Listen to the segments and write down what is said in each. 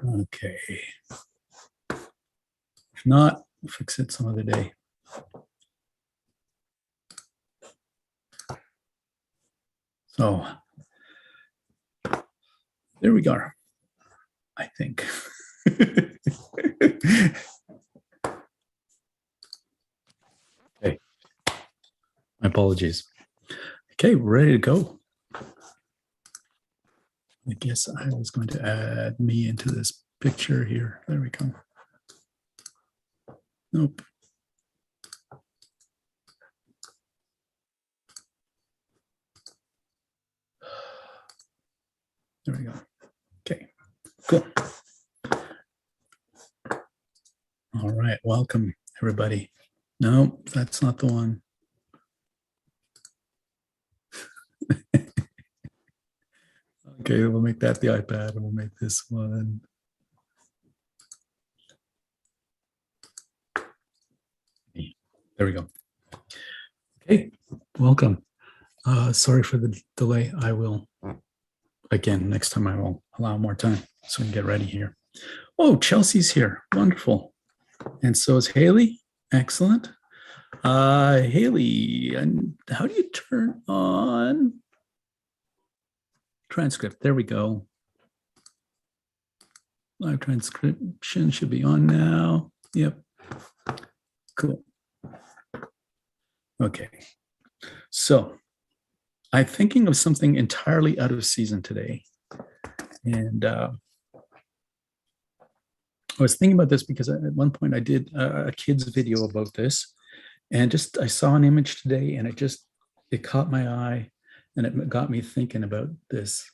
Okay. If not, we'll fix it some other day. So there we go. I think. Okay. My apologies. Okay, we're ready to go. I guess I was going to add me into this picture here. There we go. Nope. There we go. Okay, cool. All right, welcome everybody. No, that's not the one. Okay, we'll make that the iPad and we'll make this one. There we go. Okay, welcome. Sorry for the delay. I will, again, next time I will allow more time so we can get ready here. Oh, Chelsea's here. Wonderful. And so is Haley. Excellent. Haley, and how do you turn on transcript? There we go. Live transcription should be on now. Yep. Cool. Okay. So I'm thinking of something entirely out of season today. And I was thinking about this because at one point I did a kid's video about this. And just I saw an image today and it caught my eye and it got me thinking about this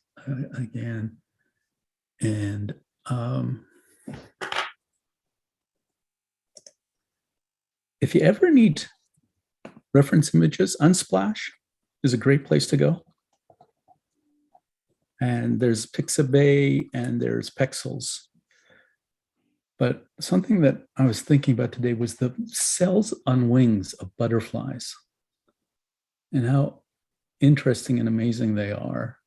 again. And if you ever need reference images, Unsplash is a great place to go. And there's Pixabay and there's Pexels. But something that I was thinking about today was the cells on wings of butterflies and how interesting and amazing they are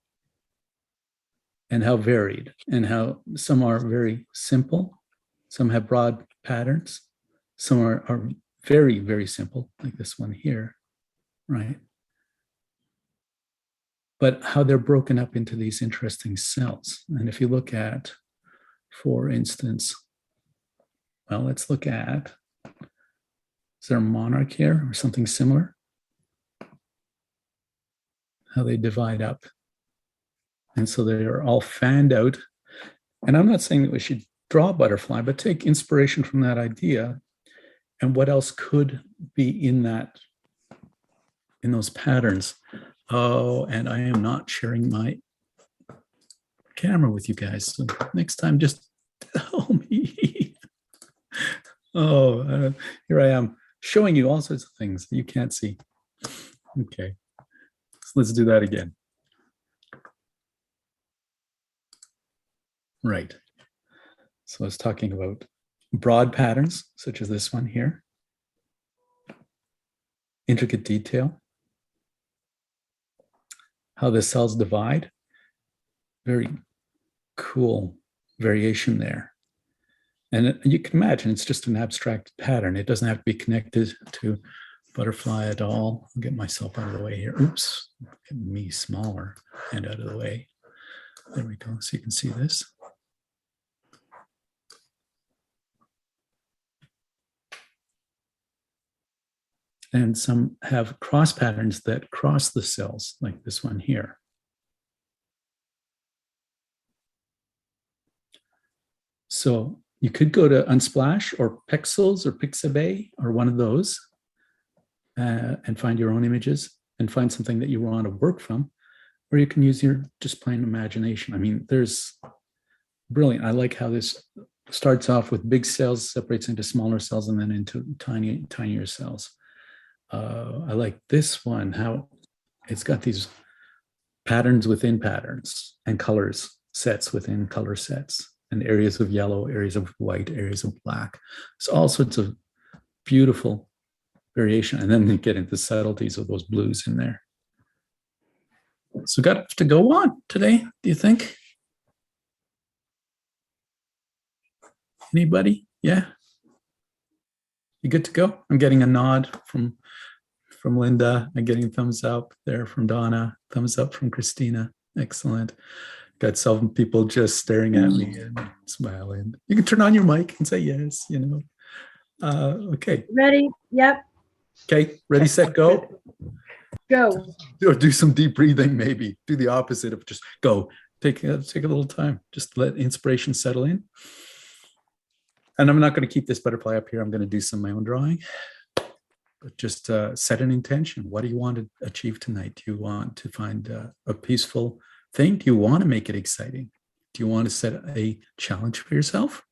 and how varied and how some are very simple. Some have broad patterns. Some are very, very simple, like this one here, right? But how they're broken up into these interesting cells. And if you look at, for instance, well, let's look at, is there a monarch here or something similar? How they divide up. And so they are all fanned out. And I'm not saying that we should draw a butterfly, but take inspiration from that idea and what else could be in those patterns. Oh, and I am not sharing my camera with you guys. So next time, just tell me. Oh, here I am showing you all sorts of things that you can't see. Okay, so let's do that again. Right. So I was talking about broad patterns, such as this one here. Intricate detail. How the cells divide. Very cool variation there. And you can imagine it's just an abstract pattern. It doesn't have to be connected to butterfly at all. I'll get myself out of the way here. Oops, get me smaller and out of the way. There we go, so you can see this. And some have cross patterns that cross the cells, like this one here. So you could go to Unsplash or Pexels or Pixabay or one of those and find your own images and find something that you want to work from, or you can use your just plain imagination. I mean, there's brilliant. I like how this starts off with big cells, separates into smaller cells, and then into tinier cells. I like this one, how it's got these patterns within patterns and colors sets within color sets and areas of yellow, areas of white, areas of black. So all sorts of beautiful variation. And then they get into subtleties of those blues in there. So got to go on today, do you think? Anybody? Yeah. You good to go? I'm getting a nod from Linda. I'm getting thumbs up there from Donna. Thumbs up from Christina. Excellent. Got some people just staring at me and smiling. You can turn on your mic and say yes, you know. Okay. Ready? Yep. Okay. Ready, set, go. Go. Or do some deep breathing, maybe. Do the opposite of just go. Take a little time. Just let inspiration settle in. And I'm not going to keep this butterfly up here. I'm going to do some of my own drawing. But just set an intention. What do you want to achieve tonight? Do you want to find a peaceful thing? Do you want to make it exciting? Do you want to set a challenge for yourself?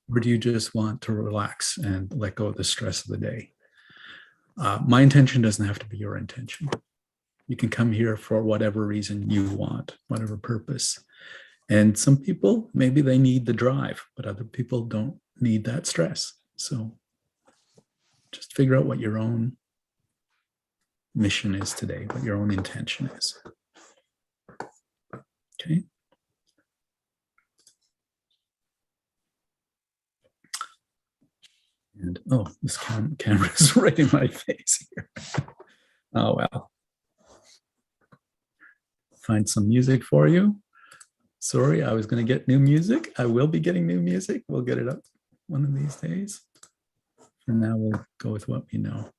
Or do you just want to relax and let go of the stress of the day? My intention doesn't have to be your intention. You can come here for whatever reason you want, whatever purpose. And some people, maybe they need the drive, but other people don't need that stress. So just figure out what your own mission is today, what your own intention is. Okay. And oh, this camera is right in my face here. Oh, well. Find some music for you. Sorry, I was going to get new music. I will be getting new music. We'll get it up one of these days. For now, we'll go with what we know.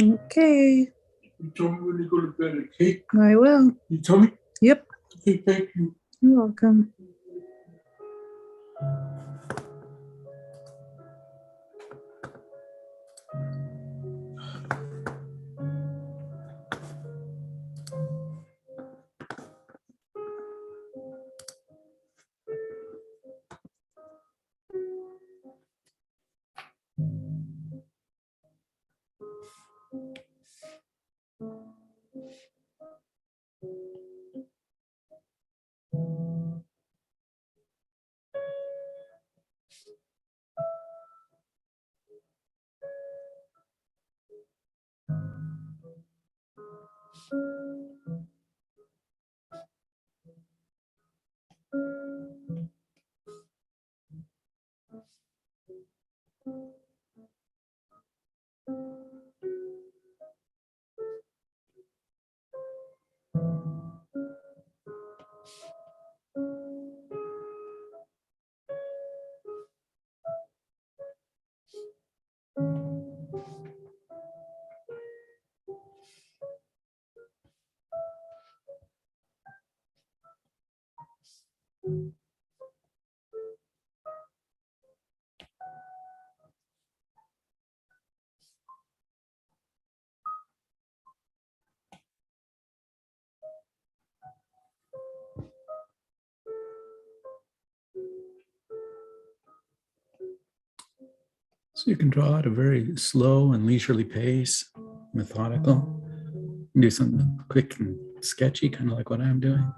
Okay. You tell me when you go to bed, okay? I will. You tell me? Yep. Okay, thank you. You're welcome. So you can draw at a very slow and leisurely pace, methodical. You can do something quick and sketchy, kind of like what I'm doing.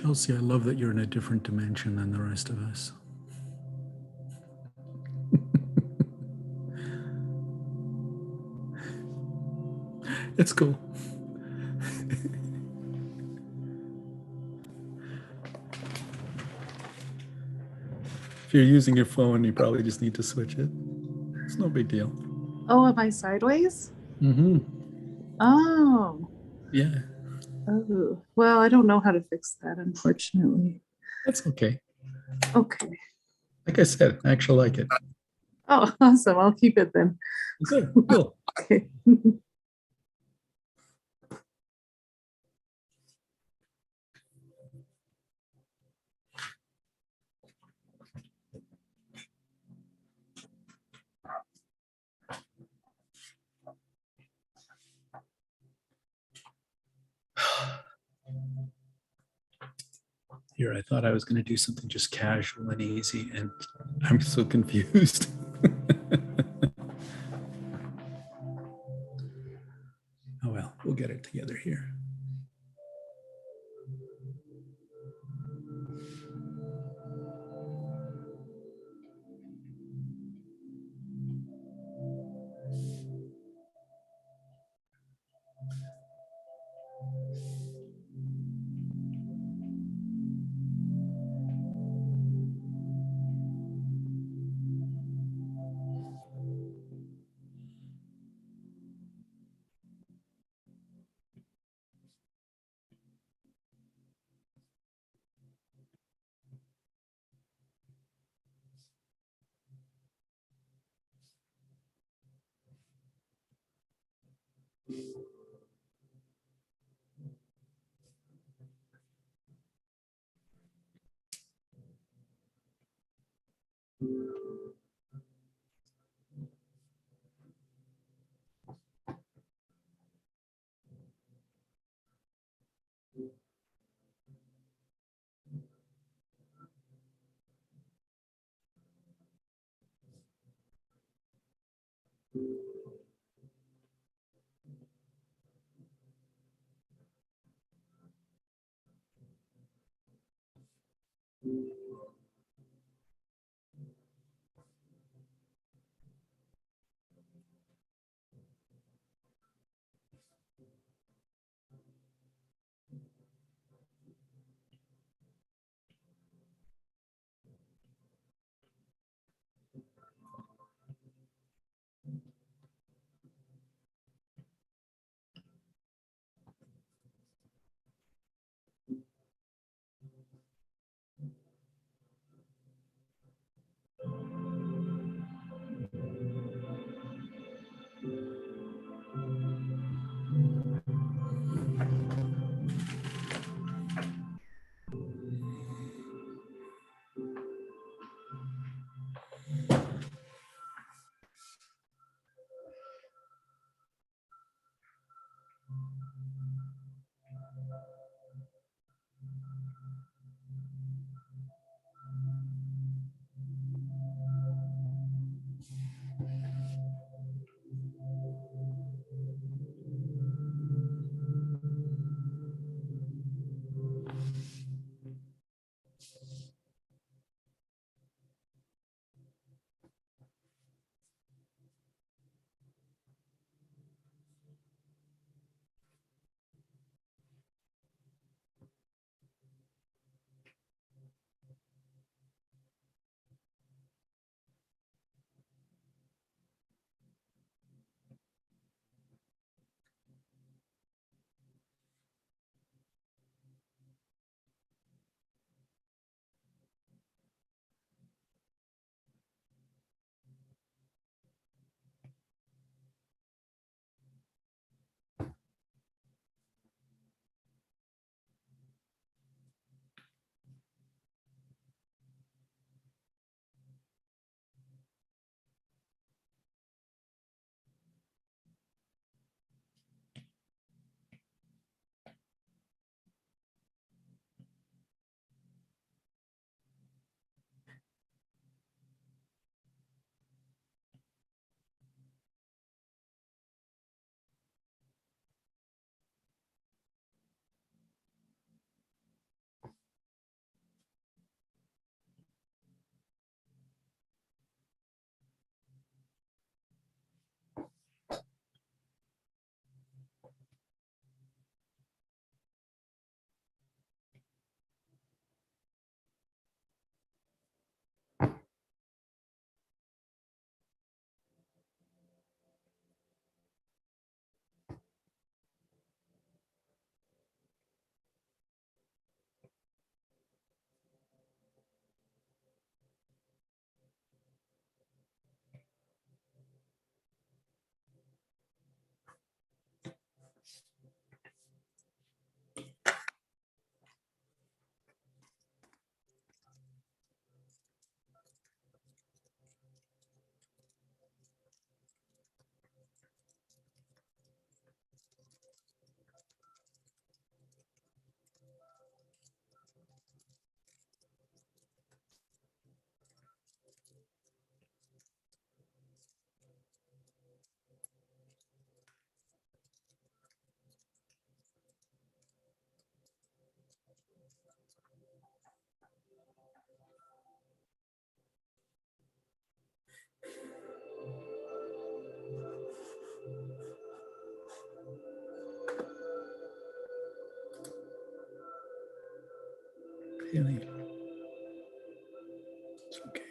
Chelsea, I love that you're in a different dimension than the rest of us. It's cool. If you're using your phone, you probably just need to switch it. It's no big deal. Oh, am I sideways? Mm-hmm. Oh. Yeah, Oh. Well, I don't know how to fix that, unfortunately. that's okay. Okay. Like I said, I actually like it. Oh, awesome. I'll keep it then. Good, cool. Okay. Here, I thought I was going to do something just casual and easy, and I'm so confused. Oh well, we'll get it together here. Haley. It's okay.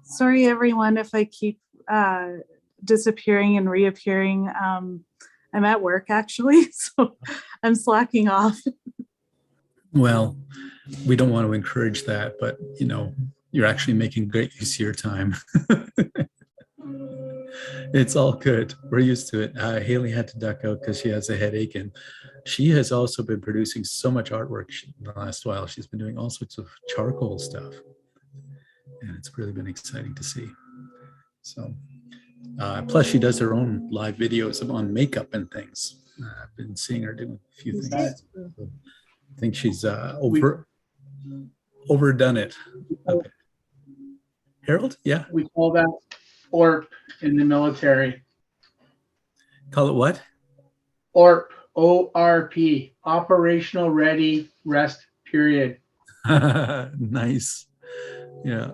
Sorry, everyone, if I keep disappearing and reappearing. I'm at work actually, so I'm slacking off. Well, we don't want to encourage that, but you're actually making great use of your time. It's all good. We're used to it. Haley had to duck out because she has a headache, and she has also been producing so much artwork in the last while. She's been doing all sorts of charcoal stuff, and it's really been exciting to see. So, plus she does her own live videos on makeup and things. I've been seeing her do a few things. So I think she's overdone it a bit. Harold, yeah. We call that ORP in the military. Call it what? ORP, ORP, Operational Ready Rest Period. Nice. Yeah.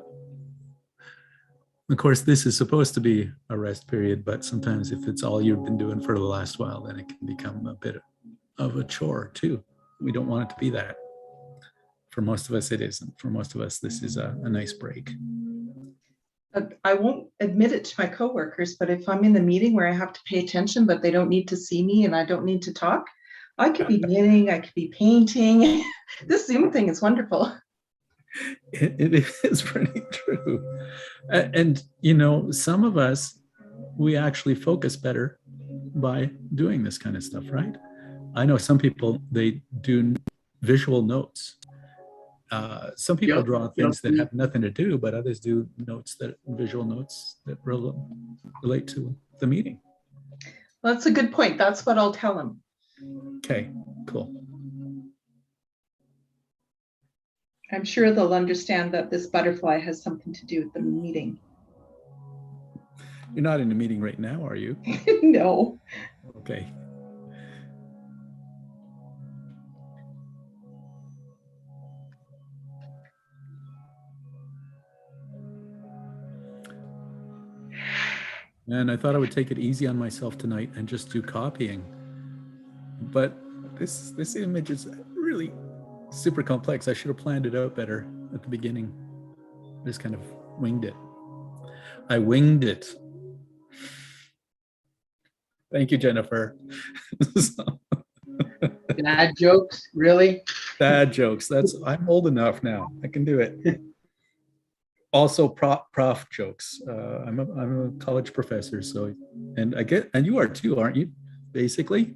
Of course, this is supposed to be a rest period, but sometimes if it's all you've been doing for the last while, then it can become a bit of a chore too. We don't want it to be that. For most of us, it isn't. For most of us, this is a nice break. I won't admit it to my coworkers, but if I'm in a meeting where I have to pay attention, but they don't need to see me and I don't need to talk, I could be knitting, I could be painting. This Zoom thing is wonderful. It is pretty true. And, some of us, we actually focus better by doing this kind of stuff, right? I know some people, they do visual notes. Some people draw things that have nothing to do, but others do visual notes that relate to the meeting. Well, that's a good point. That's what I'll tell them. Okay, cool. I'm sure they'll understand that this butterfly has something to do with the meeting. You're not in a meeting right now, are you? No. Okay. And I thought I would take it easy on myself tonight and just do copying. But this image is really super complex. I should have planned it out better at the beginning. I just kind of winged it. I winged it. Thank you, Jennifer. Dad jokes, really? Bad jokes. I'm old enough now. I can do it. Also, prof jokes. I'm a college professor, so and you are too, aren't you? Basically,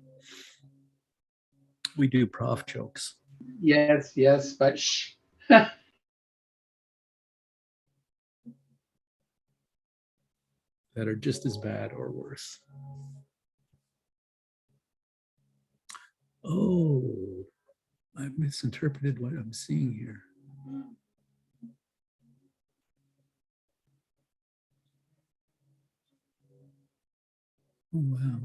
we do prof jokes. Yes, but shh. That are just as bad or worse. Oh, I've misinterpreted what I'm seeing here. Oh, wow.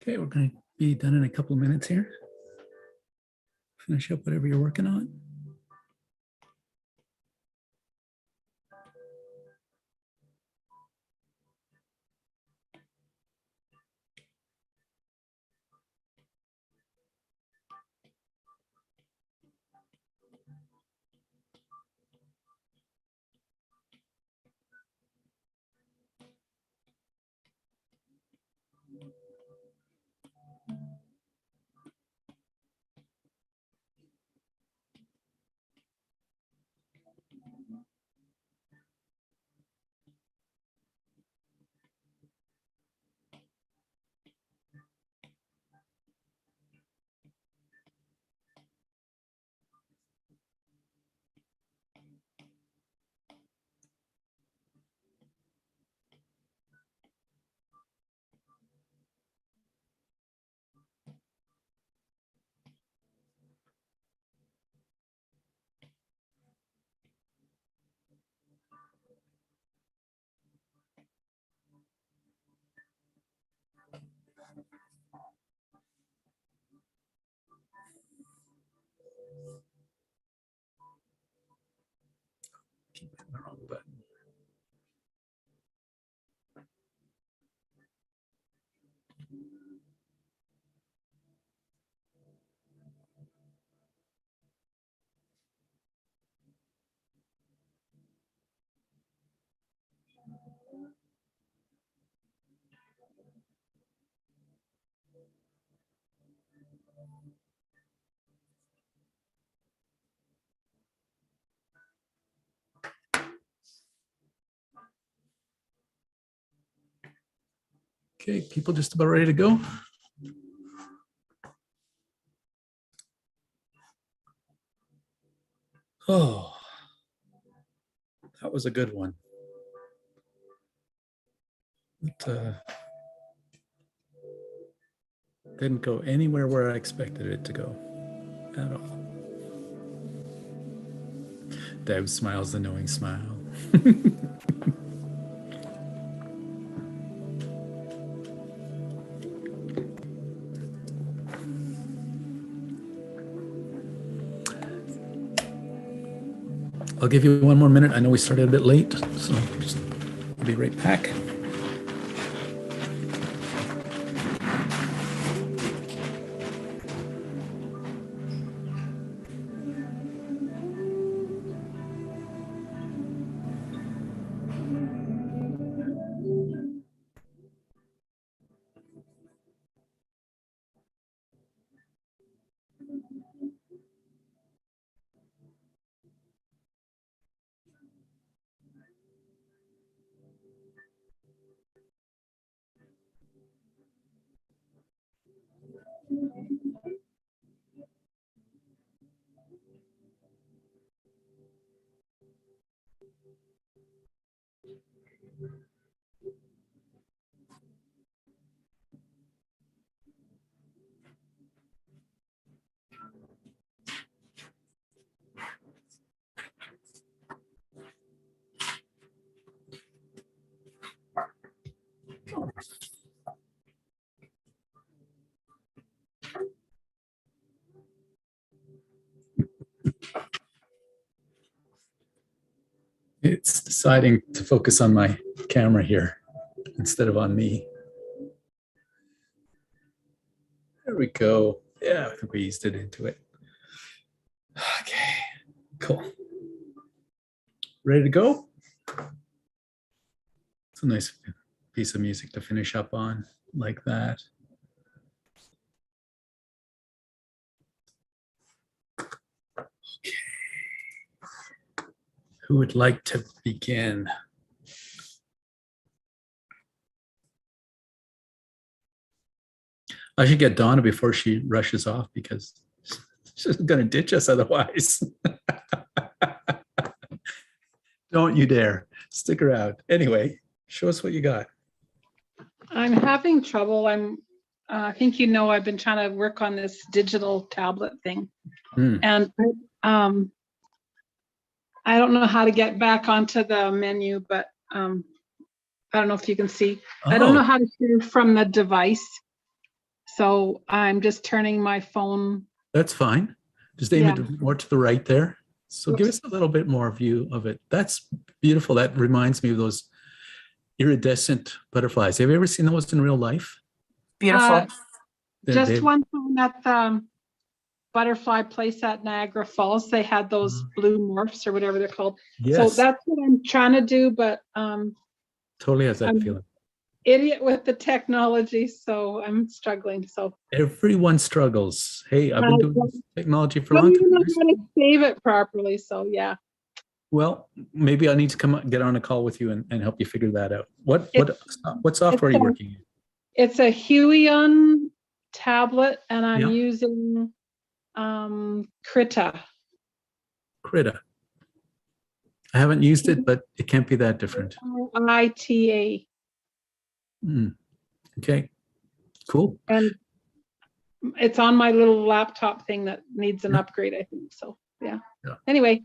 Okay, we're going to be done in a couple of minutes here. Finish up whatever you're working on. Keep hitting the wrong button. Okay, people just about ready to go. Oh, that was a good one. It didn't go anywhere where I expected it to go at all. Deb smiles the knowing smile. I'll give you one more minute. I know we started a bit late, so just, I'll be right back. It's deciding to focus on my camera here instead of on me. There we go. Yeah, I think we eased it into it. Okay, cool. Ready to go? It's a nice piece of music to finish up on like that. Okay. Who would like to begin? I should get Donna before she rushes off because she's going to ditch us otherwise. Don't you dare. Stick around. Anyway, show us what you got. I'm having trouble. I think you know I've been trying to work on this digital tablet thing, and I don't know how to get back onto the menu, but I don't know if you can see. I don't know how to share from the device, so I'm just turning my phone. That's fine. Just aim it more to the right there. So give us a little bit more view of it. That's beautiful. That reminds me of those iridescent butterflies. Have you ever seen those in real life? Beautiful. Just one time at the butterfly place at Niagara Falls, they had those blue morphs or whatever they're called. Yes. So that's what I'm trying to do, but totally has that I'm feeling. idiot with the technology, so I'm struggling. So everyone struggles. Hey, I've been doing this technology for a I long don't even know time. how to save it properly. So yeah. Well, maybe I need to get on a call with you and help you figure that out. What software are you working in? It's a Huion tablet, and I'm using Krita. Krita. I haven't used it, but it can't be that different. ITA. Okay, cool. And it's on my little laptop thing that needs an upgrade, I think. So yeah. Anyway,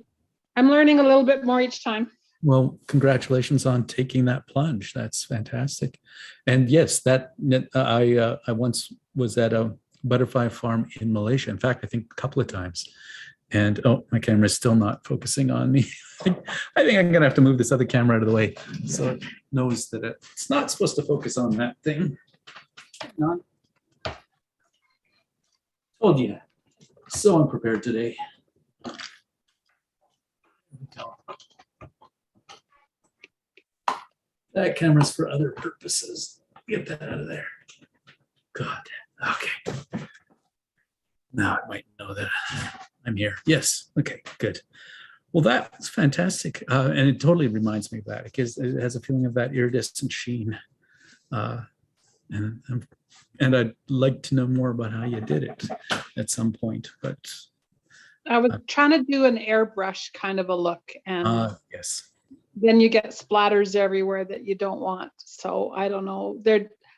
I'm learning a little bit more each time. Well, congratulations on taking that plunge. That's fantastic. And yes, that I once was at a butterfly farm in Malaysia. In fact, I think a couple of times. And my camera is still not focusing on me. I think I'm gonna have to move this other camera out of the way so it knows that it's not supposed to focus on that thing. Not. Told you. So unprepared today. That camera's for other purposes. Get that out of there. God. Okay. Now I might know that I'm here. Yes. Okay, good. Well, that's fantastic. And it totally reminds me of that because it has a feeling of that iridescent sheen. And I'd like to know more about how you did it at some point. But I was trying to do an airbrush kind of a look, and yes. Then you get splatters everywhere that you don't want. So I don't know.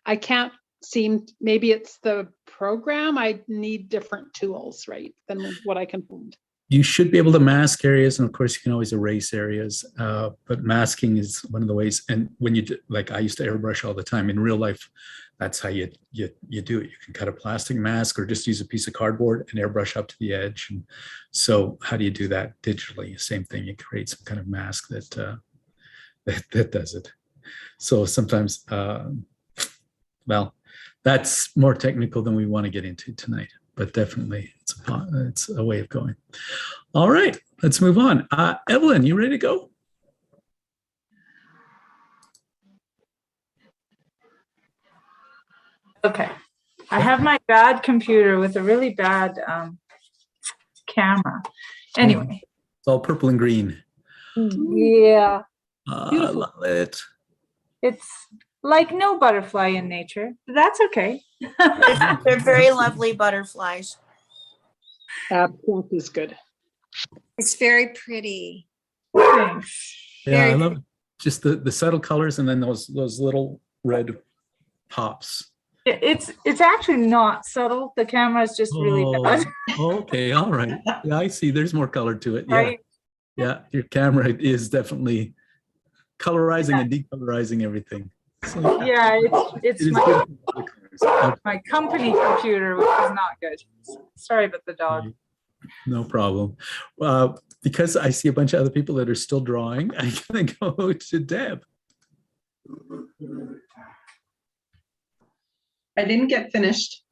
I can't seem, maybe it's the program. I need different tools, right, than what I can find. You should be able to mask areas, and of course you can always erase areas, but masking is one of the ways. And when you do, like I used to airbrush all the time in real life, that's how you do it. You can cut a plastic mask or just use a piece of cardboard and airbrush up to the edge. And so how do you do that digitally? Same thing. You create some kind of mask that that does it. So sometimes, well, that's more technical than we want to get into tonight, but definitely it's a way of going. All right, let's move on. Evelyn, you ready to go? Okay. I have my bad computer with a really bad camera. Anyway. It's all purple and green. Yeah. I love it. It's like no butterfly in nature. But that's okay. They're very lovely butterflies. Absinthe is good. It's very pretty. Thanks. Yeah, Very I love it. Just the subtle colors and then those little red pops. It's actually not subtle. The camera is just really bad. Okay, all right. Yeah, I see. There's more color to it. Yeah, Right? yeah. Your camera is definitely colorizing and decolorizing everything. So Yeah, it's it is my, good for the colors. my company computer, which is not good. Sorry about the dog. Okay, no problem. Because I see a bunch of other people that are still drawing, I'm gonna go to Deb. I didn't get finished.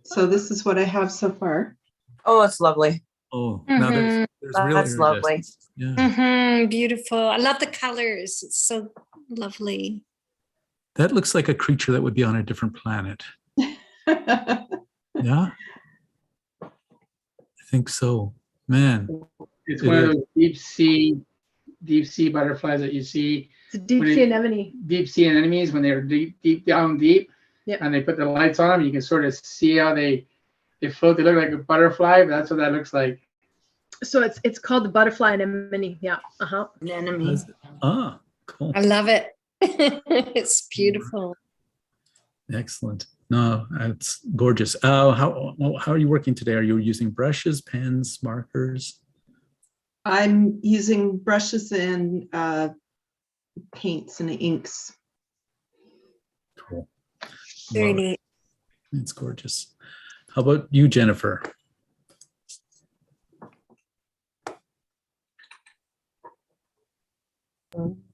So this is what I have so far. Oh, it's lovely. Oh, now there's real That's lovely. iridescence. Yeah. Beautiful. I love the colors. It's so lovely. That looks like a creature that would be on a different planet. Yeah, I think so. Man, It's It one of is. those deep sea butterflies that you see, It's deep When it- sea anemone. deep sea anemones when they're deep down deep. Yep. And they put the lights on them. You can sort of see how they float. They look like a butterfly, but that's what that looks like. So it's called the butterfly anemone. Yeah. Uh-huh. Anemone. cool. I love it. It's beautiful. Excellent. No, it's gorgeous. How are you working today? Are you using brushes, pens, markers? I'm using brushes and paints and inks. Cool. Very Love it. neat. It's gorgeous. How about you, Jennifer?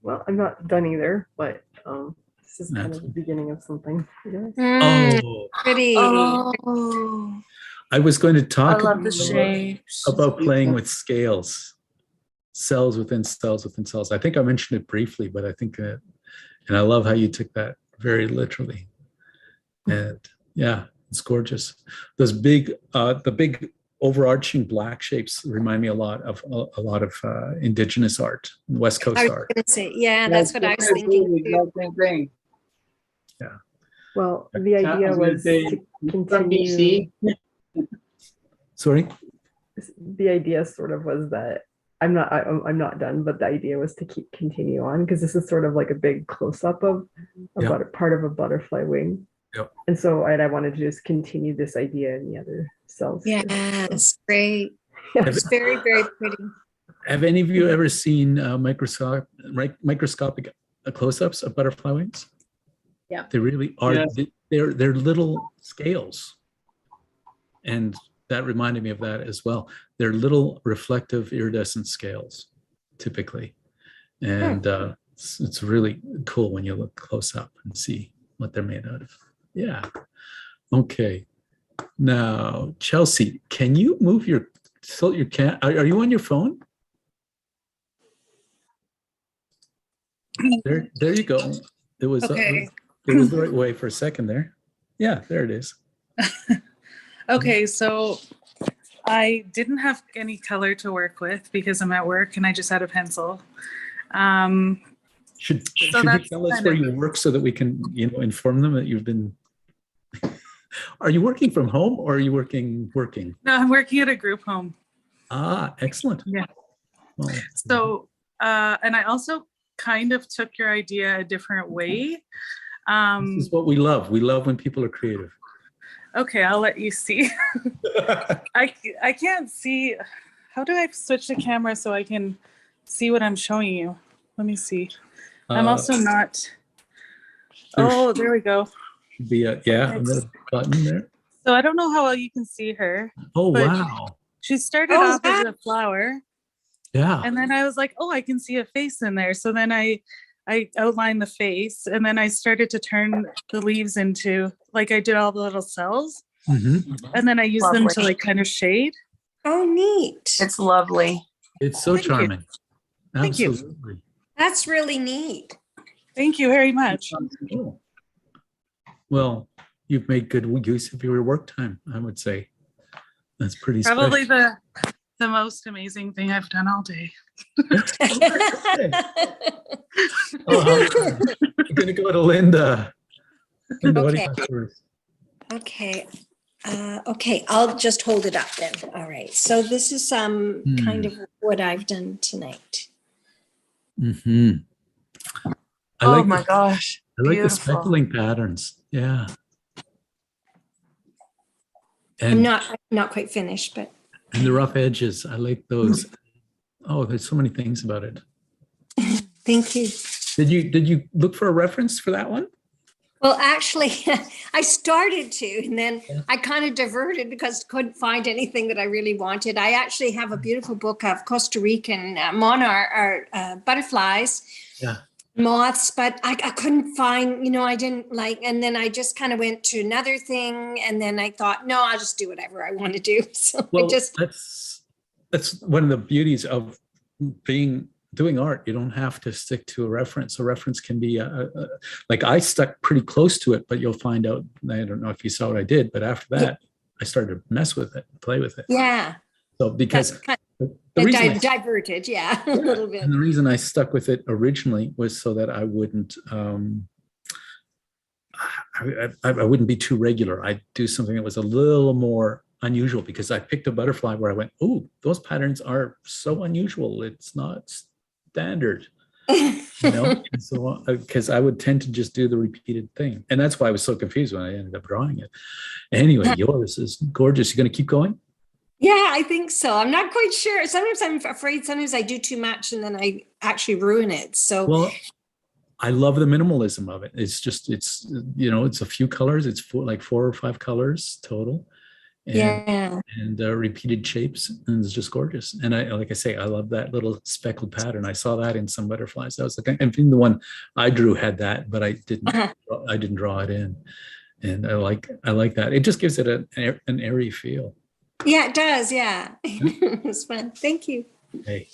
Well, I'm not done either, but this is kind That's of the beginning of something. Yeah. Oh, Pretty. Oh, I was going to I talk love the shapes. about playing with scales, cells within cells within cells. I think I mentioned it briefly, but I think that, and I love how you took that very literally. And yeah, it's gorgeous. Those big, the big overarching black shapes remind me a lot of indigenous art, West I Coast was art. gonna say, yeah, that's what I was thinking The too. exact same thing. Well, the I idea was gonna was say, to From continue. BC. Sorry. The idea sort of was that I'm not done, but the idea was to continue on because this is sort of like a big close up of Yeah. part of a butterfly wing. Yep. And so I wanted to just continue this idea in the other cells. too. Yes, great. Yeah. It's very, very pretty. Have any of you ever seen microscopic close-ups of butterfly wings? Yeah. They really are. Yes. They're little scales, and that reminded me of that as well. They're little reflective iridescent scales, typically, and it's really cool when you look close up and see what they're made out of. Yeah. Okay. Now, Chelsea, can you move your are you on your phone? There you go. It was Okay. it was the right way for a second there. Yeah, there it is. Okay, so I didn't have any color to work with because I'm at work and I just had a pencil. Should you that's tell us kind where of- you work so that we can, inform them that you've been Are you working from home or are you working? No, I'm working at a group home. Excellent. Yeah. Well, So, and I also kind of took your idea a different way. this is what we love. We love when people are creative. Okay, I'll let you see. I can't see. How do I switch the camera so I can see what I'm showing you? Let me see. I'm also not. there's- Oh, there we go. Be a another button there. So I don't know how well you can see her. Oh But wow. She started Oh, off as a flower, Yeah. and then I was like, oh, I can see a face in there. So then I outlined the face, and then I started to turn the leaves into, like, I did all the little cells, Mhm. and then I used them to Lovely. like kind of shade. Oh, neat. It's lovely. It's so Thank you. charming. Thank you. Absolutely. That's really neat. Thank you very much. Cool. Well, you've made good use of your work time, I would say. That's pretty Probably special. the most amazing thing I've done all day. Oh, I'm gonna go to Linda. Linda, what do you Okay. got first? Okay. Okay, I'll just hold it up then. All right. So this is kind of what I've done tonight. Mm-hmm. Oh my gosh. I like the Beautiful. speckling patterns. Yeah. I'm And, not quite finished, but and the rough edges. I like those. Oh, there's so many things about it. thank you. Did you look for a reference for that one? Well, actually, I started to, and then I kind of diverted because couldn't find anything that I really wanted. I actually have a beautiful book of Costa Rican monarch or butterflies, moths, but I couldn't find, I didn't like, and then I just kind of went to another thing, and then I thought, no, I'll just do whatever I want to do. So Well, I just, that's one of the beauties of doing art. You don't have to stick to a reference. A reference can be like I stuck pretty close to it, but you'll find out, I don't know if you saw what I did, but after that, I started to mess with it, play with it. yeah. So because I diverted, a little bit. And the reason I stuck with it originally was so that I wouldn't, I wouldn't be too regular. I'd do something that was a little more unusual, because I picked a butterfly where I went, oh, those patterns are so unusual. It's not standard, so because I would tend to just do the repeated thing. And that's why I was so confused when I ended up drawing it. Anyway, yours is gorgeous. You're going to keep going? Yeah, I think so. I'm not quite sure. Sometimes I'm afraid, sometimes I do too much and then I actually ruin it. So, well, I love the minimalism of it. It's just, it's a few colors. It's like 4 or 5 colors total. And repeated shapes, and it's just gorgeous. And I, like I say, I love that little speckled pattern. I saw that in some butterflies. That was the the one I drew had that, but I didn't draw it in. And I like that. It just gives it an airy feel. Yeah, it does. Yeah, it's fun. Thank you. Okay,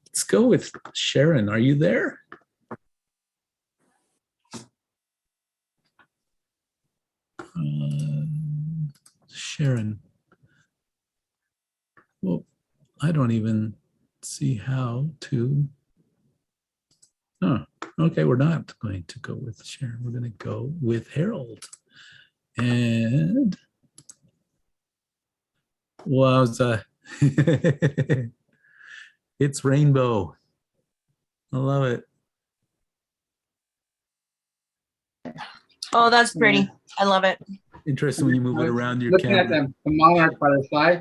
let's go with Sharon. Are you there? Sharon. Well, I don't even see how to. Oh, okay. We're not going to go with Sharon. We're going to go with Harold. And wowza. It's rainbow. I love it. Oh, that's pretty. I love it. Interesting when you move it around your looking camera. at the monarch butterfly.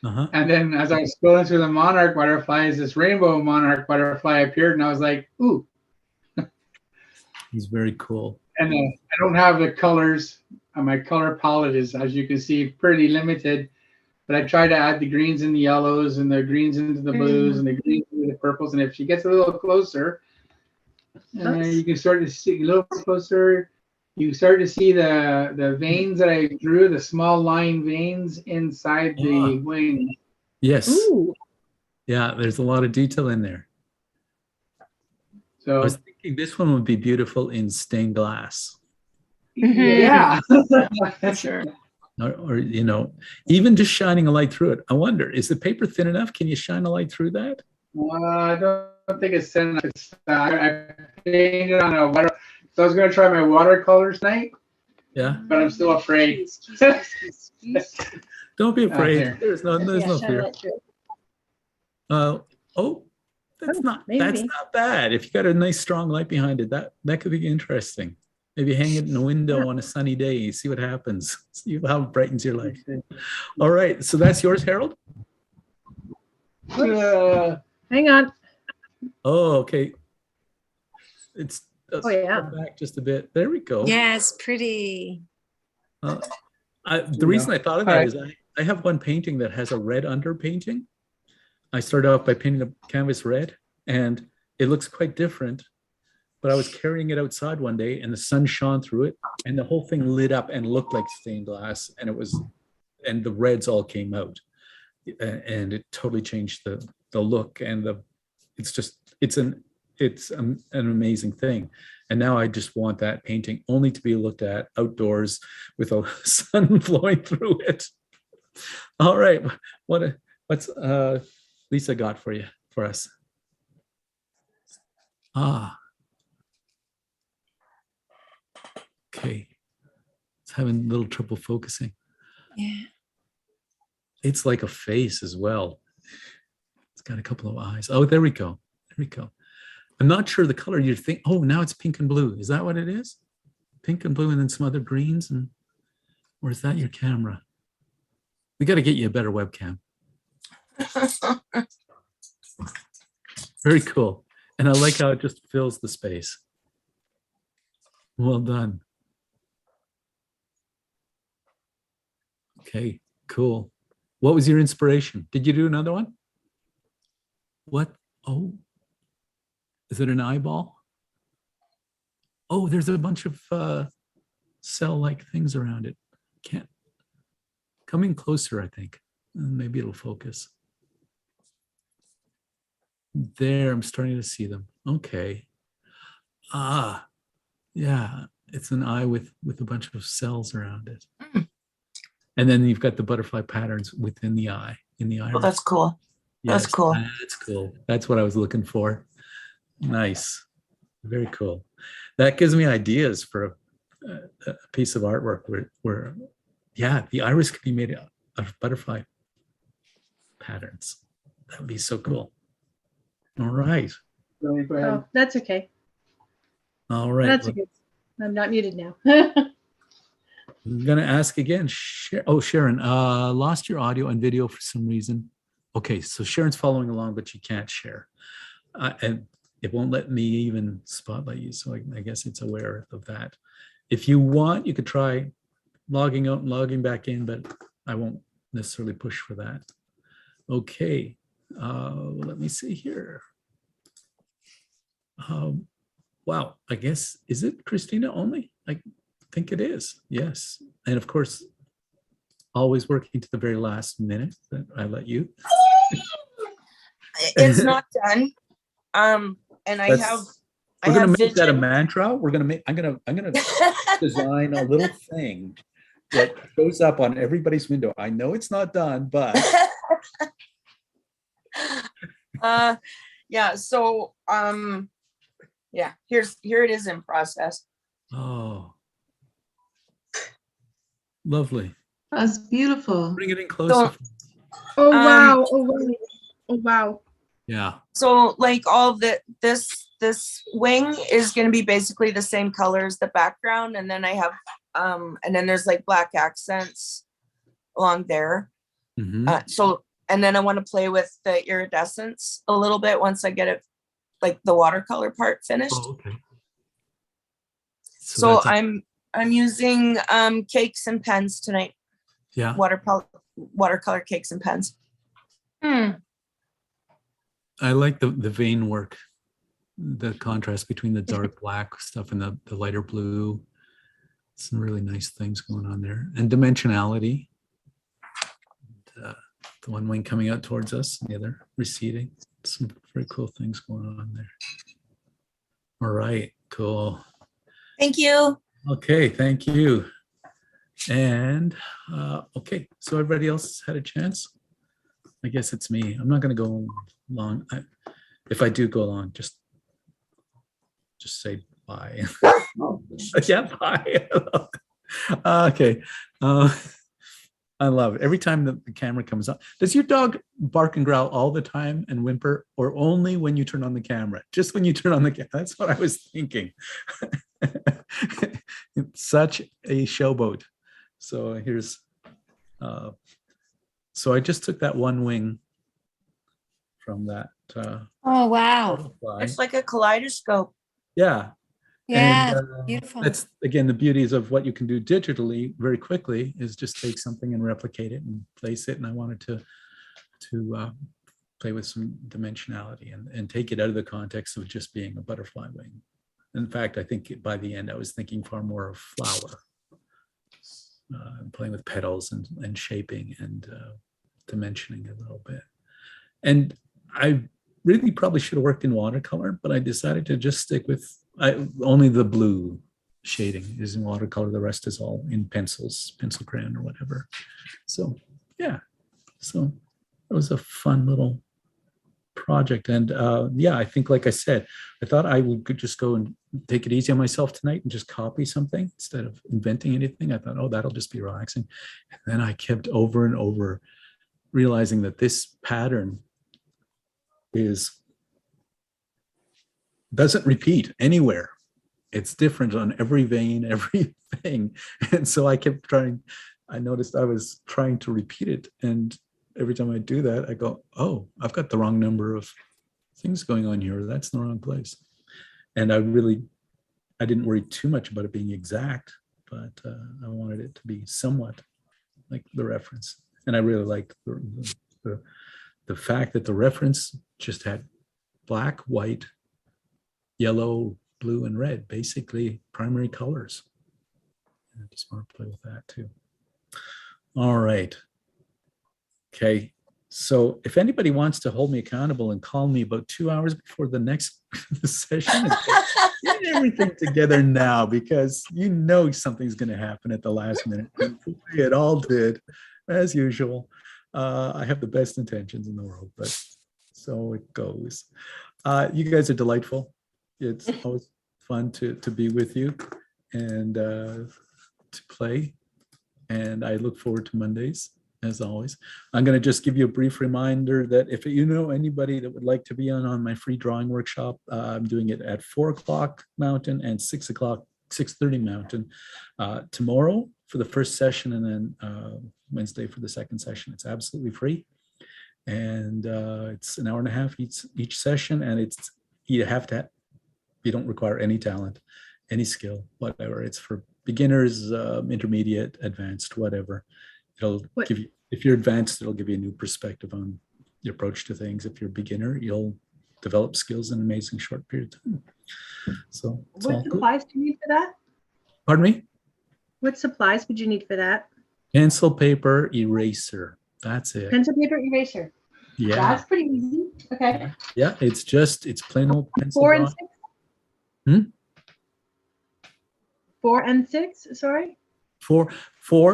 And then as I was scrolling through the monarch butterflies, this rainbow monarch butterfly appeared, and I was like, ooh. It's very cool. And I don't have the colors. My color palette is, as you can see, pretty limited. But I try to add the greens and the yellows and the greens into the blues and the greens into the purples. And if she gets a little closer, you can start to see a little closer. You start to see the veins that I drew, the small line veins inside the wing. Yes. Ooh. Yeah, there's a lot of detail in there. So I was thinking this one would be beautiful in stained glass. Yeah. Sure. Or even just shining a light through it. I wonder, is the paper thin enough? Can you shine a light through that? I don't think it's thin enough. I painted on a water. So I was going to try my watercolors tonight. Yeah. But I'm still afraid. Don't be afraid. There's no fear. That's not bad. If you got a nice strong light behind it, that could be interesting. Maybe hang it in a window on a sunny day. See what happens. See how it brightens your life. All right. So that's yours, Harold? Hang on. Oh, okay. It's Oh, yeah. Go back just a bit. There we go. Yes, pretty. The reason I thought of that is I have one painting that has a red underpainting. I started off by painting the canvas red, and it looks quite different. But I was carrying it outside one day, and the sun shone through it, and the whole thing lit up and looked like stained glass, and the reds all came out, and it totally changed the look, and it's an amazing thing. And now I just want that painting only to be looked at outdoors with a sun flowing through it. All right, what's Lisa got for us? Okay, it's having a little trouble focusing. Yeah. It's like a face as well. It's got a couple of eyes. Oh, there we go. There we go. I'm not sure the color you think. Oh, now it's pink and blue. Is that what it is? Pink and blue and then some other greens? Or is that your camera? We got to get you a better webcam. Very cool. And I like how it just fills the space. Well done. Okay, cool. What was your inspiration? Did you do another one? What? Oh, is it an eyeball? Oh, there's a bunch of cell-like things around it. Can't. Coming closer, I think. Maybe it'll focus. There, I'm starting to see them. Okay. Yeah, it's an eye with a bunch of cells around it. And then you've got the butterfly patterns within the eye, in the iris. Well, that's cool. Yes, That's cool. That's cool. That's what I was looking for. Nice. Very cool. That gives me ideas for a piece of artwork where, yeah, the iris could be made out of butterfly patterns. That would be so cool. All right. Oh, that's okay. All right. That's good. I'm not muted now. I'm going to ask again. Sharon, lost your audio and video for some reason. Okay, so Sharon's following along, but she can't share. And it won't let me even spotlight you, so I guess it's aware of that. If you want, you could try logging out and logging back in, but I won't necessarily push for that. Okay, let me see here. Wow, I guess, is it Christina only? I think it is, yes. And of course, always working to the very last minute that I let you. It's not done. And I have we're gonna make that a mantra. I'm gonna design a little thing that shows up on everybody's window. I know it's not done, but yeah, so yeah, here it is in process. oh, lovely. That's beautiful. Bring it in closer. Oh wow! Oh wow! Oh wow! Yeah. So like all this wing is going to be basically the same color as the background, and then I have and then there's like black accents along there. So and then I want to play with the iridescence a little bit once I get it, like the watercolor part finished. Oh, okay. So I'm using cakes and pens tonight. Yeah. Watercolor cakes and pens. I like the vein work, the contrast between the dark black stuff and the lighter blue. Some really nice things going on there. And dimensionality. The one wing coming out towards us, and the other receding. Some very cool things going on there. All right, cool. Thank you. Okay, thank you. And okay, so everybody else had a chance? I guess it's me. I'm not going to go long. If I do go long, just say bye. Yeah, bye. Okay. I love it. Every time the camera comes on. Does your dog bark and growl all the time and whimper, or only when you turn on the camera? Just when you turn on the camera. That's what I was thinking. It's such a showboat. So here's, so I just took that one wing from that. Oh, wow. It's like a kaleidoscope. Yeah. Yeah, And, beautiful. that's again the beauties of what you can do digitally very quickly is just take something and replicate it and place it. And I wanted to play with some dimensionality and take it out of the context of just being a butterfly wing. In fact, I think by the end I was thinking far more of flower, playing with petals and shaping and dimensioning a little bit. And I really probably should have worked in watercolor, but I decided to just stick with only the blue shading is in watercolor. The rest is all in pencils, pencil crayon or whatever. So yeah, so it was a fun little project. And yeah, I think, like I said, I thought I could just go and take it easy on myself tonight and just copy something instead of inventing anything. I thought, oh, that'll just be relaxing. And then I kept over and over realizing that this pattern doesn't repeat anywhere. It's different on every vein, everything. And so I kept trying. I noticed I was trying to repeat it. And every time I do that, I go, oh, I've got the wrong number of things going on here. That's in the wrong place. And I didn't worry too much about it being exact, but I wanted it to be somewhat like the reference. And I really liked the fact that the reference just had black, white, yellow, blue, and red, basically primary colors. And I just want to play with that too. All right. Okay. So if anybody wants to hold me accountable and call me about 2 hours before the next session, get everything together now, because you know something's going to happen at the last minute. It all did, as usual. I have the best intentions in the world, but so it goes. You guys are delightful. It's always fun to be with you and to play. And I look forward to Mondays, as always. I'm going to just give you a brief reminder that if you know anybody that would like to be on my free drawing workshop, I'm doing it at 4 o'clock Mountain and 6:30 Mountain tomorrow for the first session, and then Wednesday for the second session. It's absolutely free. And it's an hour and a half each session. And you don't require any talent, any skill, whatever. It's for beginners, intermediate, advanced, whatever. It'll give you, if you're advanced, it'll give you a new perspective on your approach to things. If you're a beginner, you'll develop skills in an amazing short period of time. So what supplies do you need for that? Pardon me? What supplies would you need for that? Pencil, paper, eraser. That's it. Pencil, paper, eraser. Yeah. That's pretty easy. Okay. Yeah, it's plain old pencil. 4 and 6? Hmm? 4 and 6, sorry? 4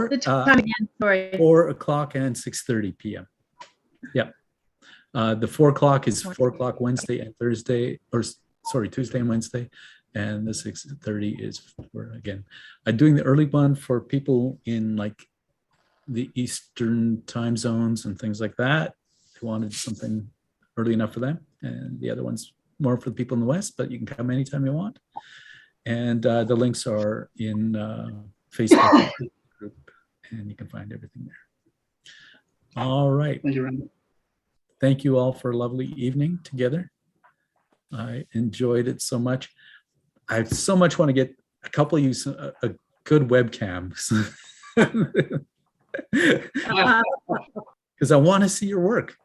The time again, sorry. 4 o'clock and 6:30 p.m. Yeah. The 4 o'clock is 4 o'clock Wednesday and Thursday, or sorry, Tuesday and Wednesday. And the 6:30 is for, again, I'm doing the early one for people in like the Eastern time zones and things like that. Who wanted something early enough for them. And the other one's more for the people in the West, but you can come anytime you want. And the links are in Facebook group, and you can find everything there. All right. Thank you, Randall. Thank you all for a lovely evening together. I enjoyed it so much. I so much want to get a couple of you a good webcam. Because I want to see your work.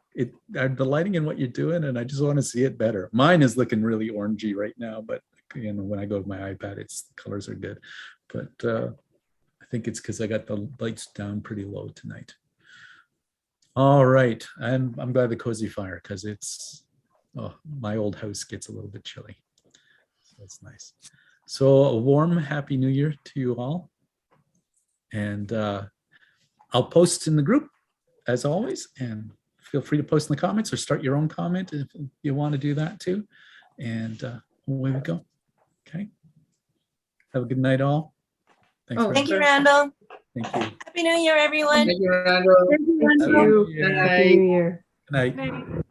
I'm delighting in what you're doing, and I just want to see it better. Mine is looking really orangey right now, but when I go to my iPad, the colors are good. But I think it's because I got the lights down pretty low tonight. All right, and I'm glad the cozy fire, because my old house gets a little bit chilly, so it's nice. So a warm Happy New Year to you all, and I'll post in the group as always, and feel free to post in the comments or start your own comment if you want to do that too. And away we go. Okay. Have a good night, all. Thanks. Thank you, Randall. Thank you. Happy New Year, everyone. Thank you, Randall. Thank you. Good Happy New Year. Good night. Maybe.